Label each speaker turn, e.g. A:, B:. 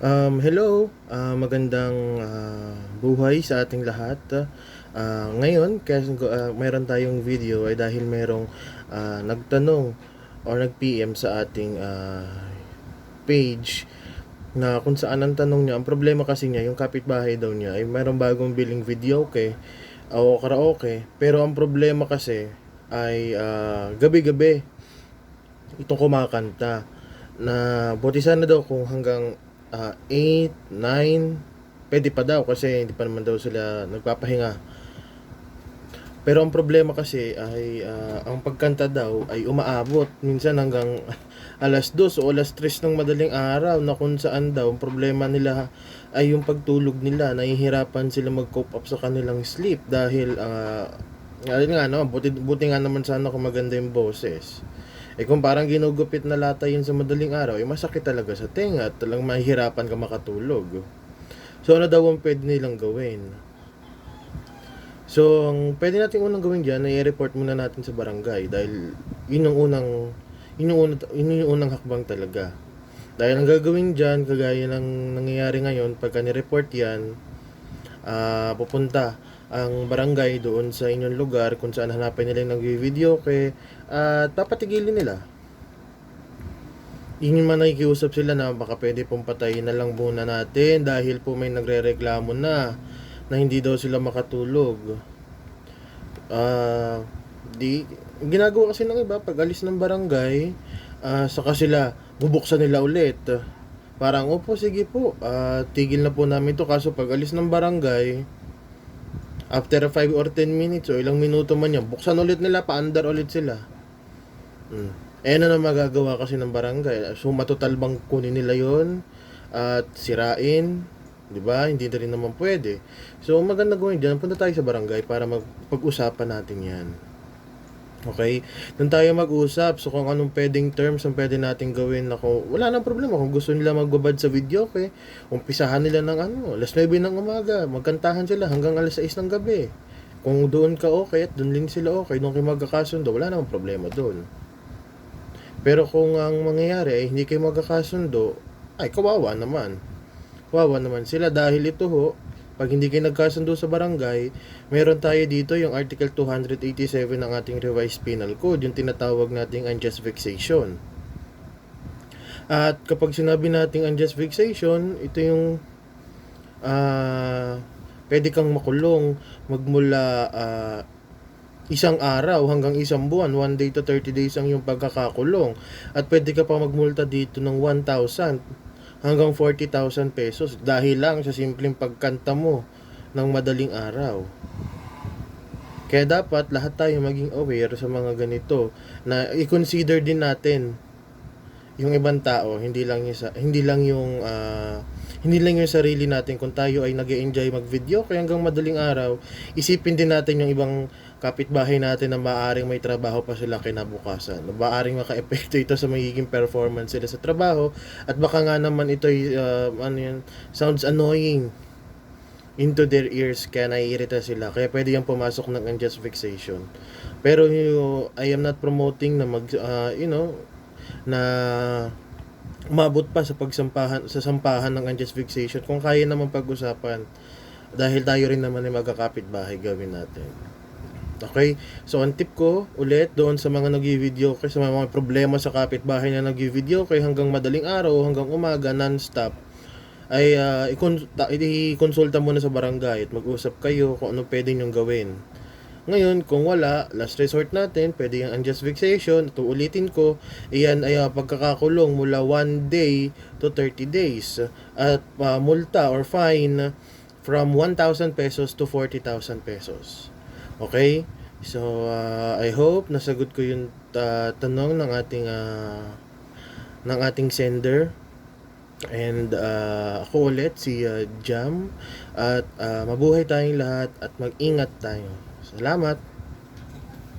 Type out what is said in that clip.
A: Hello, magandang buhay sa ating lahat. Ngayon, mayroon tayong video ay dahil mayroong nagtanong or nag-PM sa ating page na kung saan ang tanong niya, ang problema kasi niya, yung kapitbahay daw niya ay mayroong bagong biling video o karaoke, pero ang problema kasi ay gabi-gabi itong kumakanta na buti sana daw kung hanggang 8, 9 pwede pa daw kasi hindi pa naman daw sila nagpapahinga. Pero ang problema kasi ay ang pagkanta daw ay umaabot minsan hanggang alas 2 o alas 3 ng madaling araw, na kung saan daw ang problema nila ay yung pagtulog nila. Nahihirapan sila mag-cope up sa kanilang sleep dahil ayun nga no, buti nga naman sana kung maganda yung boses. Kung parang ginugupit na lata yun sa madaling araw, masakit talaga sa tenga at talagang mahihirapan ka makatulog. So ano daw ang pwede nilang gawin? So, ang pwede natin unang gawin diyan ay i-report muna natin sa barangay dahil yun yung unang hakbang talaga. Dahil ang gagawin diyan, kagaya ng nangyayari ngayon, pagka ni-report yan, pupunta ang barangay doon sa inyong lugar kung saan hanapin nila yung nag-video at papatigilin nila. Yun yung nakikiusap sila na baka pwede pong patayin na lang muna natin dahil po may nagre-reklamo na hindi daw sila makatulog. Di ginagawa kasi ng iba pag alis ng barangay, saka sila bubuksan nila ulit. Parang opo sige po, tigil na po namin to, kaso pag alis ng barangay after 5 or 10 minutes o ilang minuto man yan, buksan ulit nila, paandar ulit sila. Ano na magagawa kasi ng barangay? So matotal bang kunin nila yon at sirain? 'Di ba? Hindi na rin naman pwede. So maganda gawin diyan, punta tayo sa barangay para pag-usapan natin 'yan. Okay? Doon tayo mag-usap. So kung anong pwedeng terms ang pwede nating gawin, ako wala nang problema kung gusto nila magbabad sa video, okay? Umpisahan nila ng alas 9 ng umaga, magkantahan sila hanggang alas 6 ng gabi. Kung doon ka okay at doon din sila okay, doon kayo magkakasundo, wala namang problema doon. Pero kung ang mangyayari ay hindi kayo magkakasundo, ay kawawa naman. Kawawa naman sila dahil ito ho, pag hindi kayo nagkasundo sa barangay, meron tayo dito yung Article 287 ng ating Revised Penal Code, yung tinatawag nating unjust vexation. At kapag sinabi nating unjust vexation, ito yung pwede kang makulong magmula isang araw hanggang isang buwan, 1 day to 30 days ang yung pagkakakulong. At pwede ka pa magmulta dito ng 1,000 hanggang 40,000 pesos dahil lang sa simpleng pagkanta mo ng madaling araw. Kaya dapat lahat tayo maging aware sa mga ganito, na i-consider din natin yung ibang tao, hindi lang yung sarili natin. Kung tayo ay nag-enjoy mag-video kaya hanggang madaling araw, isipin din natin yung ibang kapitbahay natin na maaaring may trabaho pa sila kinabukasan. Maaaring maka-epekto ito sa magiging performance sila sa trabaho, at baka nga naman ito sounds annoying into their ears, kaya naiirita sila. Kaya pwede yung pumasok ng unjust vexation. Pero I am not promoting na na umabot pa sa sampahan ng unjust vexation. Kung kaya naman pag-usapan, dahil tayo rin naman ay magkakapitbahay, gawin natin. Okay? So ang tip ko ulit doon sa mga nag-video sa mga problema sa kapitbahay na nag-video hanggang madaling araw, hanggang umaga, non-stop, ay i-konsulta muna sa barangay at mag-usap kayo kung ano pwede nyong gawin. Ngayon, kung wala, last resort natin, pwede yung unjust vexation. Ito ulitin ko, iyan ay pagkakakulong mula 1 day to 30 days. At multa or fine from 1,000 pesos to 40,000 pesos. Okay? So, I hope nasagot ko yung tanong ng ating sender. And ako ulit si Jam, at mabuhay tayong lahat at mag-ingat tayo. Salamat.